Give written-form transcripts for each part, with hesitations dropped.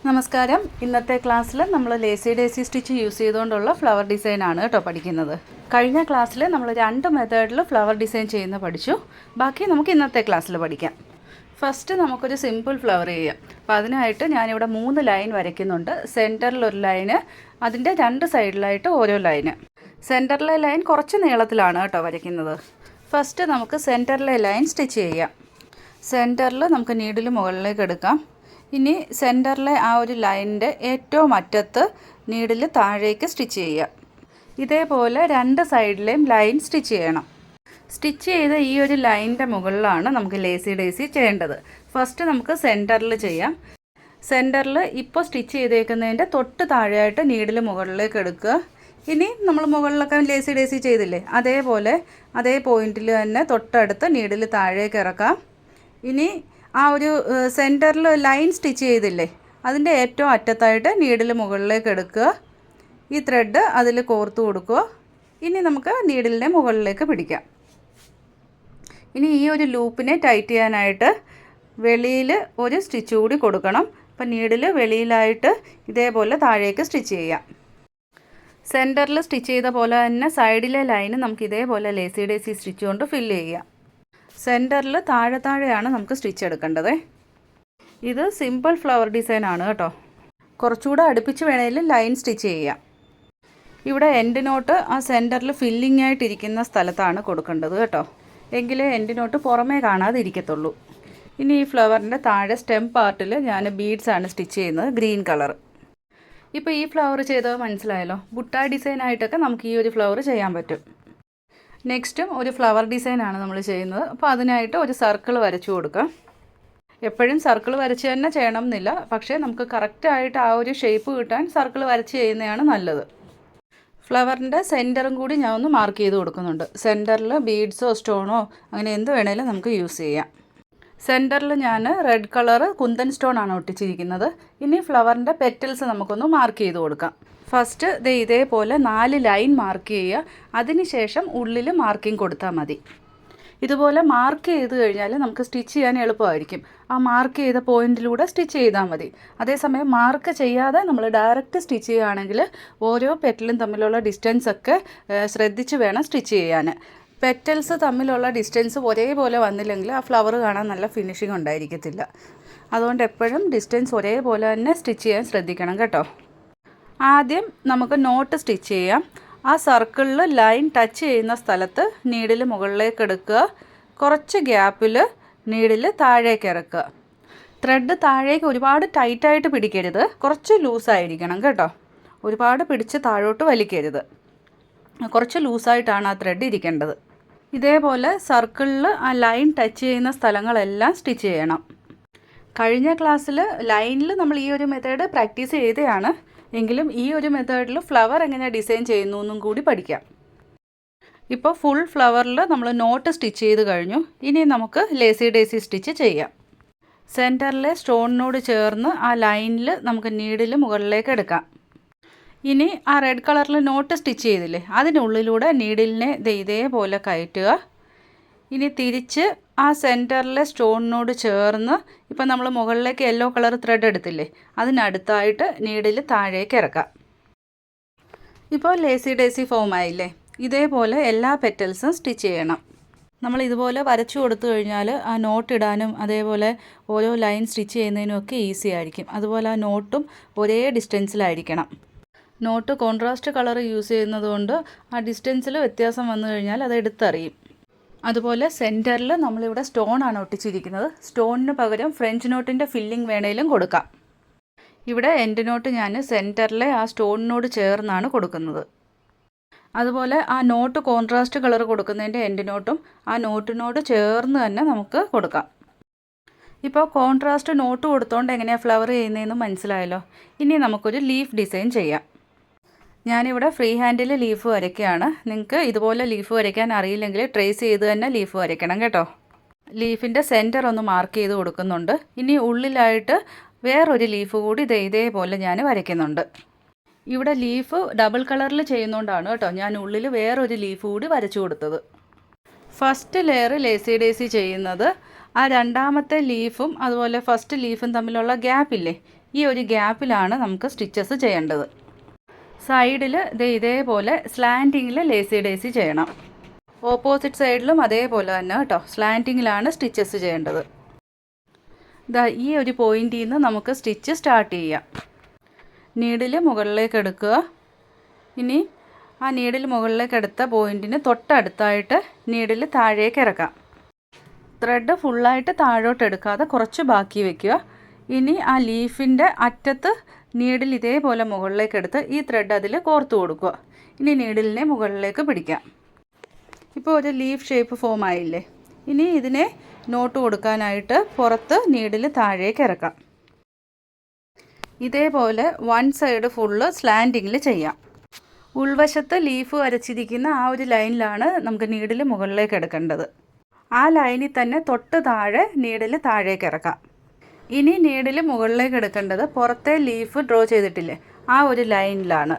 നമസ്കാരം. ഇന്നത്തെ ക്ലാസ്സിൽ നമ്മൾ ലേസി ഡേസി സ്റ്റിച്ച് യൂസ് ചെയ്തുകൊണ്ടുള്ള ഫ്ലവർ ഡിസൈനാണ് കേട്ടോ പഠിക്കുന്നത്. കഴിഞ്ഞ ക്ലാസ്സിൽ നമ്മൾ 2 മെത്തേഡിൽ ഫ്ലവർ ഡിസൈൻ ചെയ്യുന്ന പഠിച്ചു. ബാക്കി നമുക്ക് ഇന്നത്തെ ക്ലാസ്സിൽ പഠിക്കാം. ഫസ്റ്റ് നമുക്കൊരു സിമ്പിൾ ഫ്ലവർ ചെയ്യാം. അപ്പോൾ അതിനായിട്ട് ഞാനിവിടെ 3 ലൈൻ വരയ്ക്കുന്നുണ്ട്. സെൻറ്ററിൽ ഒരു ലൈന്, അതിൻ്റെ 2 സൈഡിലായിട്ട് ഓരോ ലൈന്. സെൻറ്ററിലെ ലൈൻ കുറച്ച് നീളത്തിലാണ് കേട്ടോ വരയ്ക്കുന്നത്. ഫസ്റ്റ് നമുക്ക് സെൻറ്ററിലെ ലൈൻ സ്റ്റിച്ച് ചെയ്യാം. സെൻറ്ററിൽ നമുക്ക് നീഡിൽ മുകളിലേക്ക് എടുക്കാം. ഇനി സെൻറ്ററിലെ ആ ഒരു ലൈനിൻ്റെ ഏറ്റവും അറ്റത്ത് നീഡിൽ താഴേക്ക് സ്റ്റിച്ച് ചെയ്യുക. ഇതേപോലെ 2 സൈഡിലെയും ലൈൻ സ്റ്റിച്ച് ചെയ്യണം. സ്റ്റിച്ച് ചെയ്ത ഈ ഒരു ലൈനിൻ്റെ മുകളിലാണ് നമുക്ക് ലേസി ഡേസി ചെയ്യേണ്ടത്. ഫസ്റ്റ് നമുക്ക് സെൻറ്ററിൽ ചെയ്യാം. സെൻറ്ററിൽ ഇപ്പോൾ സ്റ്റിച്ച് ചെയ്തേക്കുന്നതിൻ്റെ തൊട്ട് താഴെയായിട്ട് നീഡിൽ മുകളിലേക്ക് എടുക്കുക. ഇനി നമ്മൾ മുകളിലൊക്കെ ലേസി ഡേസി ചെയ്തില്ലേ, അതേപോലെ അതേ പോയിന്റിൽ തന്നെ തൊട്ടടുത്ത് നീഡിൽ താഴേക്ക് ഇറക്കാം. ഇനി ആ ഒരു സെൻറ്ററിൽ ലൈൻ സ്റ്റിച്ച് ചെയ്തില്ലേ, അതിൻ്റെ ഏറ്റവും അറ്റത്തായിട്ട് നീഡിൽ മുകളിലേക്ക് എടുക്കുക. ഈ ത്രെഡ് അതിൽ കോർത്ത് കൊടുക്കുക. ഇനി നമുക്ക് നീഡിലിനെ മുകളിലേക്ക് പിടിക്കാം. ഇനി ഈ ഒരു ലൂപ്പിനെ ടൈറ്റ് ചെയ്യാനായിട്ട് വെളിയിൽ ഒരു സ്റ്റിച്ച് കൂടി കൊടുക്കണം. അപ്പം നീഡിൽ വെളിയിലായിട്ട് ഇതേപോലെ താഴേക്ക് സ്റ്റിച്ച് ചെയ്യാം. സെൻറ്ററിൽ സ്റ്റിച്ച് ചെയ്ത പോലെ തന്നെ സൈഡിലെ ലൈന് നമുക്ക് ഇതേപോലെ ലേസി ഡേസി സ്റ്റിച്ച് കൊണ്ട് ഫില്ല് ചെയ്യാം. സെൻറ്ററിൽ താഴെയാണ് നമുക്ക് സ്റ്റിച്ച് എടുക്കേണ്ടത്. ഇത് സിമ്പിൾ ഫ്ലവർ ഡിസൈൻ ആണ് കേട്ടോ. കുറച്ചുകൂടെ അടുപ്പിച്ച് വേണമെങ്കിൽ ലൈൻ സ്റ്റിച്ച് ചെയ്യാം. ഇവിടെ എൻഡ് നോട്ട് ആ സെൻറ്ററിൽ ഫില്ലിംഗ് ആയിട്ടിരിക്കുന്ന സ്ഥലത്താണ് കൊടുക്കേണ്ടത് കേട്ടോ. എങ്കിലേ എൻഡ് നോട്ട് പുറമേ കാണാതെ ഇരിക്കത്തുള്ളൂ. ഇനി ഈ ഫ്ലവറിൻ്റെ താഴെ സ്റ്റെം പാർട്ടിൽ ഞാൻ ബീഡ്സ് ആണ് സ്റ്റിച്ച് ചെയ്യുന്നത്, ഗ്രീൻ കളർ. ഇപ്പോൾ ഈ ഫ്ലവർ ചെയ്തത് മനസ്സിലായല്ലോ. ബുട്ടാ ഡിസൈനായിട്ടൊക്കെ നമുക്ക് ഈ ഒരു ഫ്ലവർ ചെയ്യാൻ പറ്റും. നെക്സ്റ്റും ഒരു ഫ്ലവർ ഡിസൈനാണ് നമ്മൾ ചെയ്യുന്നത്. അപ്പോൾ അതിനായിട്ട് ഒരു സർക്കിൾ വരച്ചു കൊടുക്കാം. എപ്പോഴും സർക്കിൾ വരച്ച് തന്നെ ചെയ്യണം എന്നില്ല, പക്ഷേ നമുക്ക് കറക്റ്റായിട്ട് ആ ഒരു ഷേപ്പ് കിട്ടാൻ സർക്കിൾ വരച്ച് ചെയ്യുന്നതാണ് നല്ലത്. ഫ്ലവറിൻ്റെ സെൻറ്ററും കൂടി ഞാൻ ഒന്ന് മാർക്ക് ചെയ്ത് കൊടുക്കുന്നുണ്ട്. സെൻറ്ററിൽ ബീഡ്സോ സ്റ്റോണോ അങ്ങനെ എന്ത് വേണേലും നമുക്ക് യൂസ് ചെയ്യാം. സെൻറ്ററിൽ ഞാൻ റെഡ് കളർ കുന്തൻ സ്റ്റോൺ ആണ് ഒട്ടിച്ചിരിക്കുന്നത്. ഇനി ഫ്ലവറിൻ്റെ പെറ്റൽസ് നമുക്കൊന്ന് മാർക്ക് ചെയ്ത് കൊടുക്കാം. ഫസ്റ്റ് ഇതേപോലെ 4 ലൈൻ മാർക്ക് ചെയ്യുക. അതിനുശേഷം ഉള്ളിൽ മാർക്കിംഗ് കൊടുത്താൽ മതി. ഇതുപോലെ മാർക്ക് ചെയ്ത് കഴിഞ്ഞാൽ നമുക്ക് സ്റ്റിച്ച് ചെയ്യാൻ എളുപ്പമായിരിക്കും. ആ മാർക്ക് ചെയ്ത പോയിന്റിലൂടെ സ്റ്റിച്ച് ചെയ്താൽ മതി. അതേസമയം മാർക്ക് ചെയ്യാതെ നമ്മൾ ഡയറക്റ്റ് സ്റ്റിച്ച് ചെയ്യുകയാണെങ്കിൽ ഓരോ പെറ്റലും തമ്മിലുള്ള ഡിസ്റ്റൻസ് ഒക്കെ ശ്രദ്ധിച്ച് വേണം സ്റ്റിച്ച് ചെയ്യാൻ. പെറ്റൽസ് തമ്മിലുള്ള ഡിസ്റ്റൻസ് ഒരേപോലെ വന്നില്ലെങ്കിൽ ആ ഫ്ലവർ കാണാൻ നല്ല ഫിനിഷിംഗ് ഉണ്ടായിരിക്കത്തില്ല. അതുകൊണ്ട് എപ്പോഴും ഡിസ്റ്റൻസ് ഒരേപോലെ തന്നെ സ്റ്റിച്ച് ചെയ്യാൻ ശ്രദ്ധിക്കണം കേട്ടോ. ആദ്യം നമുക്ക് നോട്ട് സ്റ്റിച്ച് ചെയ്യാം. ആ സർക്കിളിൽ ലൈൻ ടച്ച് ചെയ്യുന്ന സ്ഥലത്ത് നീഡിൽ മുകളിലേക്ക് എടുക്കുക. കുറച്ച് ഗ്യാപ്പിൽ നീഡിൽ താഴേക്ക് ഇറക്കുക. ത്രെഡ് താഴേക്ക് ഒരുപാട് ടൈറ്റായിട്ട് പിടിക്കരുത്, കുറച്ച് ലൂസായിരിക്കണം കേട്ടോ. ഒരുപാട് പിടിച്ച് താഴോട്ട് വലിക്കരുത്. കുറച്ച് ലൂസായിട്ടാണ് ആ ത്രെഡ് ഇരിക്കേണ്ടത്. ഇതേപോലെ സർക്കിളിൽ ആ ലൈൻ ടച്ച് ചെയ്യുന്ന സ്ഥലങ്ങളെല്ലാം സ്റ്റിച്ച് ചെയ്യണം. കഴിഞ്ഞ ക്ലാസ്സിൽ ലൈനിൽ നമ്മൾ ഈ ഒരു മെത്തേഡ് പ്രാക്ടീസ് ചെയ്തതാണ്. എങ്കിലും ഈ ഒരു മെത്തേഡിൽ ഫ്ലവർ എങ്ങനെ ഡിസൈൻ ചെയ്യുന്നു എന്നും കൂടി പഠിക്കാം. ഇപ്പോൾ ഫുൾ ഫ്ലവറിൽ നമ്മൾ നോട്ട് സ്റ്റിച്ച് ചെയ്ത് കഴിഞ്ഞു. ഇനി നമുക്ക് ലേസി ഡേസി സ്റ്റിച്ച് ചെയ്യാം. സെൻറ്ററിലെ സ്റ്റോണിനോട് ചേർന്ന് ആ ലൈനിൽ നമുക്ക് നീഡിൽ മുകളിലേക്ക് എടുക്കാം. ഇനി ആ റെഡ് കളറിൽ നോട്ട് സ്റ്റിച്ച് ചെയ്തില്ലേ, അതിനുള്ളിലൂടെ നീഡിലിനെ ഇതേപോലെ കയറ്റുക. ഇനി തിരിച്ച് ആ സെൻറ്ററിലെ സ്റ്റോണിനോട് ചേർന്ന് ഇപ്പം നമ്മൾ മുകളിലേക്ക് യെല്ലോ കളർ ത്രെഡ് എടുത്തില്ലേ, അതിനടുത്തായിട്ട് നീഡിൽ താഴേക്ക് ഇറക്കാം. ഇപ്പോൾ ലേസി ഡേസി ഫോം ആയില്ലേ. ഇതേപോലെ എല്ലാ പെറ്റൽസും സ്റ്റിച്ച് ചെയ്യണം. നമ്മൾ ഇതുപോലെ വരച്ചു കൊടുത്തു കഴിഞ്ഞാൽ ആ നോട്ട് ഇടാനും അതേപോലെ ഓരോ ലൈൻ സ്റ്റിച്ച് ചെയ്യുന്നതിനും ഒക്കെ ഈസി ആയിരിക്കും. അതുപോലെ ആ നോട്ടും ഒരേ ഡിസ്റ്റൻസിലായിരിക്കണം. നോട്ട് കോൺട്രാസ്റ്റ് കളർ യൂസ് ചെയ്യുന്നതുകൊണ്ട് ആ ഡിസ്റ്റൻസിൽ വ്യത്യാസം വന്നു കഴിഞ്ഞാൽ അത് എടുത്തറിയും. അതുപോലെ സെൻറ്ററിൽ നമ്മളിവിടെ സ്റ്റോണാണ് ഒട്ടിച്ചിരിക്കുന്നത്. സ്റ്റോണിന് പകരം ഫ്രഞ്ച് നോട്ടിൻ്റെ ഫില്ലിംഗ് വേണേലും കൊടുക്കാം. ഇവിടെ എൻഡ് നോട്ട് ഞാൻ സെൻറ്ററിലെ ആ സ്റ്റോണിനോട് ചേർന്നാണ് കൊടുക്കുന്നത്. അതുപോലെ ആ നോട്ട് കോൺട്രാസ്റ്റ് കളർ കൊടുക്കുന്നതിൻ്റെ എൻഡ് നോട്ടും ആ നോട്ടിനോട് ചേർന്ന് തന്നെ നമുക്ക് കൊടുക്കാം. ഇപ്പോൾ കോൺട്രാസ്റ്റ് നോട്ട് കൊടുത്തോണ്ട് എങ്ങനെയാണ് ഫ്ലവർ ചെയ്യുന്നതെന്ന് മനസ്സിലായല്ലോ. ഇനി നമുക്കൊരു ലീഫ് ഡിസൈൻ ചെയ്യാം. ഞാനിവിടെ ഫ്രീ ഹാൻഡിൽ ലീഫ് വരയ്ക്കുകയാണ്. നിങ്ങൾക്ക് ഇതുപോലെ ലീഫ് വരയ്ക്കാൻ അറിയില്ലെങ്കിൽ ട്രേസ് ചെയ്ത് തന്നെ ലീഫ് വരയ്ക്കണം കേട്ടോ. ലീഫിൻ്റെ സെൻറ്റർ ഒന്ന് മാർക്ക് ചെയ്ത് കൊടുക്കുന്നുണ്ട്. ഇനി ഉള്ളിലായിട്ട് വേറൊരു ലീഫ് കൂടി ഇതേപോലെ ഞാൻ വരയ്ക്കുന്നുണ്ട്. ഇവിടെ ലീഫ് ഡബിൾ കളറിൽ ചെയ്യുന്നതുകൊണ്ടാണ് കേട്ടോ ഞാൻ ഉള്ളിൽ വേറൊരു ലീഫ് കൂടി വരച്ചു കൊടുത്തത്. ഫസ്റ്റ് ലെയർ ലേസി ഡേസി ചെയ്യുന്നത് ആ രണ്ടാമത്തെ ലീഫും അതുപോലെ ഫസ്റ്റ് ലീഫും തമ്മിലുള്ള ഗ്യാപ്പില്ലേ, ഈ ഒരു ഗ്യാപ്പിലാണ് നമുക്ക് സ്റ്റിച്ചസ് ചെയ്യേണ്ടത്. സൈഡിൽ ഇതേപോലെ സ്ലാൻറ്റിങ്ങിൽ ലേസി ഡേസി ചെയ്യണം. ഓപ്പോസിറ്റ് സൈഡിലും അതേപോലെ തന്നെ കേട്ടോ, സ്ലാൻറ്റിങ്ങിലാണ് സ്റ്റിച്ചസ് ചെയ്യേണ്ടത്. ഈ ഒരു പോയിന്റിൽ നിന്ന് നമുക്ക് സ്റ്റിച്ച് സ്റ്റാർട്ട് ചെയ്യാം. നീഡിൽ മുകളിലേക്ക് എടുക്കുക. ഇനി ആ നീഡിൽ മുകളിലേക്ക് എടുത്ത പോയിന്റിന് തൊട്ടടുത്തായിട്ട് നീഡിൽ താഴേക്ക് ഇറക്കാം. ത്രെഡ് ഫുള്ളായിട്ട് താഴോട്ട് എടുക്കാതെ കുറച്ച് ബാക്കി വയ്ക്കുക. ഇനി ആ ലീഫിൻ്റെ അറ്റത്ത് നീഡിൽ ഇതേപോലെ മുകളിലേക്ക് എടുത്ത് ഈ ത്രെഡ് അതിൽ കോർത്ത് കൊടുക്കുക. ഇനി നീഡിലിനെ മുകളിലേക്ക് പിടിക്കാം. ഇപ്പോൾ ഒരു ലീഫ് ഷേപ്പ് ഫോം ആയില്ലേ. ഇനി ഇതിനെ നോട്ട് കൊടുക്കാനായിട്ട് പുറത്ത് നീഡിൽ താഴേക്ക് ഇറക്കാം. ഇതേപോലെ വൺ സൈഡ് ഫുള്ള് സ്ലാൻഡിങ്ങിൽ ചെയ്യാം. ഉൾവശത്ത് ലീഫ് വരച്ചിരിക്കുന്ന ആ ഒരു ലൈനിലാണ് നമുക്ക് നീഡിൽ മുകളിലേക്ക് എടുക്കേണ്ടത്. ആ ലൈനിൽ തന്നെ തൊട്ട് താഴെ നീഡിൽ താഴേക്ക് ഇറക്കാം. ഇനി നീഡിൽ മുകളിലേക്ക് എടുക്കേണ്ടത് പുറത്തെ ലീഫ് ഡ്രോ ചെയ്തിട്ടില്ലേ, ആ ഒരു ലൈനിലാണ്.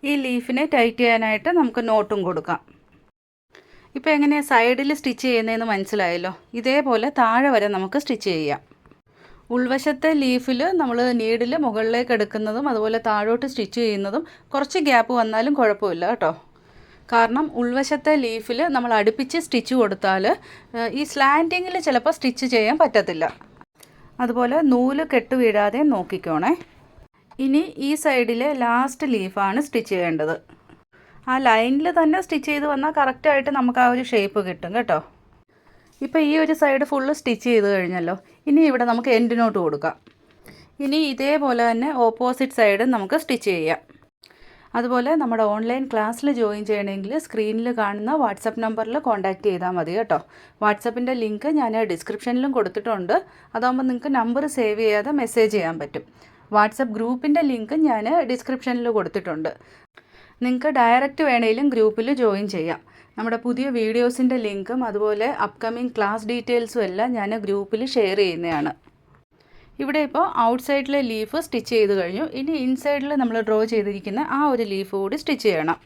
ഈ ലീഫിനെ ടൈറ്റ് ചെയ്യാനായിട്ട് നമുക്ക് നോട്ടും കൊടുക്കാം. ഇപ്പോൾ എങ്ങനെയാണ് സൈഡിൽ സ്റ്റിച്ച് ചെയ്യുന്നതെന്ന് മനസ്സിലായല്ലോ. ഇതേപോലെ താഴെ വരെ നമുക്ക് സ്റ്റിച്ച് ചെയ്യാം. ഉൾവശത്തെ ലീഫിൽ നമ്മൾ നീഡിൽ മുകളിലേക്ക് എടുക്കുന്നതും അതുപോലെ താഴോട്ട് സ്റ്റിച്ച് ചെയ്യുന്നതും കുറച്ച് ഗ്യാപ്പ് വന്നാലും കുഴപ്പമില്ല കേട്ടോ. കാരണം ഉൾവശത്തെ ലീഫിൽ നമ്മൾ അടുപ്പിച്ച് സ്റ്റിച്ച് കൊടുത്താൽ ഈ സ്ലാൻഡിങ്ങിൽ ചിലപ്പോൾ സ്റ്റിച്ച് ചെയ്യാൻ പറ്റത്തില്ല. അതുപോലെ നൂല് കെട്ട് വീഴാതെ നോക്കിക്കോണേ. ഇനി ഈ സൈഡിലെ ലാസ്റ്റ് ലീഫാണ് സ്റ്റിച്ച് ചെയ്യേണ്ടത്. ആ ലൈനിൽ തന്നെ സ്റ്റിച്ച് ചെയ്ത് വന്നാൽ കറക്റ്റായിട്ട് നമുക്ക് ആ ഒരു ഷേപ്പ് കിട്ടും കേട്ടോ. ഇപ്പോൾ ഈ ഒരു സൈഡ് ഫുള്ള് സ്റ്റിച്ച് ചെയ്ത് കഴിഞ്ഞല്ലോ. ഇനി ഇവിടെ നമുക്ക് എൻഡ് നോട്ട് കൊടുക്കാം. ഇനി ഇതേപോലെ തന്നെ ഓപ്പോസിറ്റ് സൈഡ് നമുക്ക് സ്റ്റിച്ച് ചെയ്യാം. അതുപോലെ നമ്മുടെ ഓൺലൈൻ ക്ലാസ്സിൽ ജോയിൻ ചെയ്യണമെങ്കിൽ സ്ക്രീനിൽ കാണുന്ന വാട്സപ്പ് നമ്പറിൽ കോൺടാക്റ്റ് ചെയ്താൽ മതി കേട്ടോ. വാട്സപ്പിൻ്റെ ലിങ്ക് ഞാൻ ഡിസ്ക്രിപ്ഷനിലും കൊടുത്തിട്ടുണ്ട്. അതാകുമ്പോൾ നിങ്ങൾക്ക് നമ്പർ സേവ് ചെയ്യാതെ മെസ്സേജ് ചെയ്യാൻ പറ്റും. വാട്സപ്പ് ഗ്രൂപ്പിൻ്റെ ലിങ്ക് ഞാൻ ഡിസ്ക്രിപ്ഷനിൽ കൊടുത്തിട്ടുണ്ട്. നിങ്ങൾക്ക് ഡയറക്റ്റ് വേണമെങ്കിലും ഗ്രൂപ്പിൽ ജോയിൻ ചെയ്യാം. നമ്മുടെ പുതിയ വീഡിയോസിൻ്റെ ലിങ്കും അതുപോലെ അപ്കമിങ് ക്ലാസ് ഡീറ്റെയിൽസും എല്ലാം ഞാൻ ഗ്രൂപ്പിൽ ഷെയർ ചെയ്യുന്നതാണ്. ഇവിടെ ഇപ്പോൾ ഔട്ട് സൈഡിലെ ലീഫ് സ്റ്റിച്ച് ചെയ്ത് കഴിഞ്ഞു. ഇനി ഇൻസൈഡിൽ നമ്മൾ ഡ്രോ ചെയ്തിരിക്കുന്ന ആ ഒരു ലീഫ് കൂടി സ്റ്റിച്ച് ചെയ്യണം.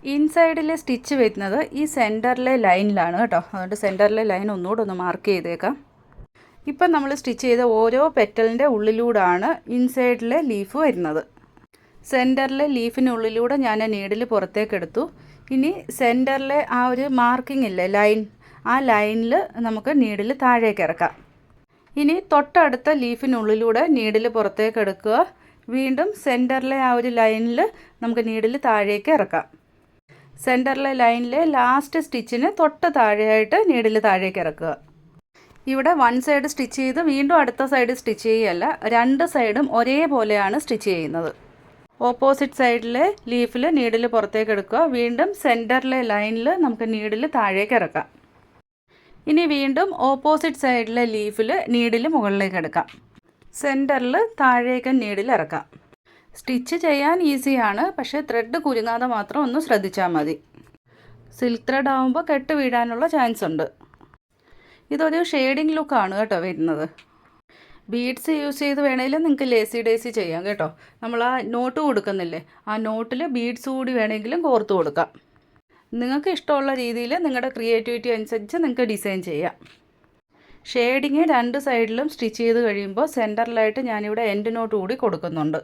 ഇൻസൈഡിലെ സ്റ്റിച്ച് വരുന്നത് ഈ സെൻറ്ററിലെ ലൈനിലാണ് കേട്ടോ. അതുകൊണ്ട് സെൻറ്ററിലെ ലൈൻ ഒന്നുകൂടെ ഒന്ന് മാർക്ക് ചെയ്തേക്കാം. ഇപ്പം നമ്മൾ സ്റ്റിച്ച് ചെയ്ത ഓരോ പെറ്റലിൻ്റെ ഉള്ളിലൂടെയാണ് ഇൻസൈഡിലെ ലീഫ് വരുന്നത്. സെൻറ്ററിലെ ലീഫിനുള്ളിലൂടെ ഞാൻ നീഡിൽ പുറത്തേക്ക് എടുത്തു. ഇനി സെൻറ്ററിലെ ആ ഒരു മാർക്കിംഗ് ഇല്ലേ, ലൈൻ, ആ ലൈനിൽ നമുക്ക് നീഡിൽ താഴേക്ക് ഇറക്കാം. ഇനി തൊട്ടടുത്ത ലീഫിനുള്ളിലൂടെ നീഡിൽ പുറത്തേക്ക് എടുക്കുക. വീണ്ടും സെൻറ്ററിലെ ആ ഒരു ലൈനിൽ നമുക്ക് നീഡിൽ താഴേക്ക് ഇറക്കാം. സെൻറ്ററിലെ ലൈനിലെ ലാസ്റ്റ് സ്റ്റിച്ചിന് തൊട്ട് താഴെയായിട്ട് നീഡിൽ താഴേക്ക് ഇറക്കുക. ഇവിടെ വൺ സൈഡ് സ്റ്റിച്ച് ചെയ്ത് വീണ്ടും അടുത്ത സൈഡ് സ്റ്റിച്ച് ചെയ്യുകയല്ല, രണ്ട് സൈഡും ഒരേപോലെയാണ് സ്റ്റിച്ച് ചെയ്യുന്നത്. ഓപ്പോസിറ്റ് സൈഡിലെ ലീഫിൽ നീഡിൽ പുറത്തേക്ക് എടുക്കുക. വീണ്ടും സെൻറ്ററിലെ ലൈനിൽ നമുക്ക് നീഡിൽ താഴേക്ക് ഇറക്കാം. ഇനി വീണ്ടും ഓപ്പോസിറ്റ് സൈഡിലെ ലീഫിൽ നീഡിൽ മുകളിലേക്ക് എടുക്കാം. സെൻറ്ററിൽ താഴേക്ക് നീഡിൽ ഇറക്കാം. സ്റ്റിച്ച് ചെയ്യാൻ ഈസിയാണ്, പക്ഷേ ത്രെഡ് കുരുങ്ങാതെ മാത്രം ഒന്ന് ശ്രദ്ധിച്ചാൽ മതി. സിൽക്ക് ത്രെഡ് ആകുമ്പോൾ കെട്ട് വീഴാനുള്ള ചാൻസ് ഉണ്ട്. ഇതൊരു ഷെയ്ഡിങ് ലുക്കാണ് കേട്ടോ വരുന്നത്. ബീഡ്സ് യൂസ് ചെയ്ത് വേണമെങ്കിലും നിങ്ങൾക്ക് ലേസി ഡേസി ചെയ്യാം കേട്ടോ. നമ്മൾ ആ നോട്ട് കൊടുക്കുന്നില്ലേ, ആ നോട്ടിൽ ബീഡ്സ് കൂടി വേണമെങ്കിലും കോർത്ത് കൊടുക്കാം. നിങ്ങൾക്ക് ഇഷ്ടമുള്ള രീതിയിൽ നിങ്ങളുടെ ക്രിയേറ്റിവിറ്റി അനുസരിച്ച് നിങ്ങൾക്ക് ഡിസൈൻ ചെയ്യാം. ഷെയ്ഡിങ് രണ്ട് സൈഡിലും സ്റ്റിച്ച് ചെയ്ത് കഴിയുമ്പോൾ സെൻറ്ററിലായിട്ട് ഞാനിവിടെ എൻഡ് നോട്ട് കൂടി കൊടുക്കുന്നുണ്ട്.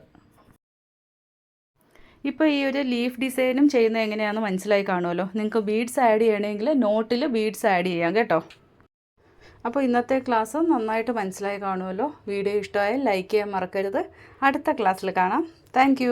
ഇപ്പോൾ ഈ ഒരു ലീഫ് ഡിസൈനും ചെയ്യുന്നത് എങ്ങനെയാണെന്ന് മനസ്സിലായി കാണുമല്ലോ. നിങ്ങൾക്ക് ബീഡ്സ് ആഡ് ചെയ്യണമെങ്കിൽ നോട്ടിൽ ബീഡ്സ് ആഡ് ചെയ്യാം കേട്ടോ. അപ്പോൾ ഇന്നത്തെ ക്ലാസ് നന്നായിട്ട് മനസ്സിലായി കാണുമല്ലോ. വീഡിയോ ഇഷ്ടമായാൽ ലൈക്ക് ചെയ്യാൻ മറക്കരുത്. അടുത്ത ക്ലാസ്സിൽ കാണാം. താങ്ക്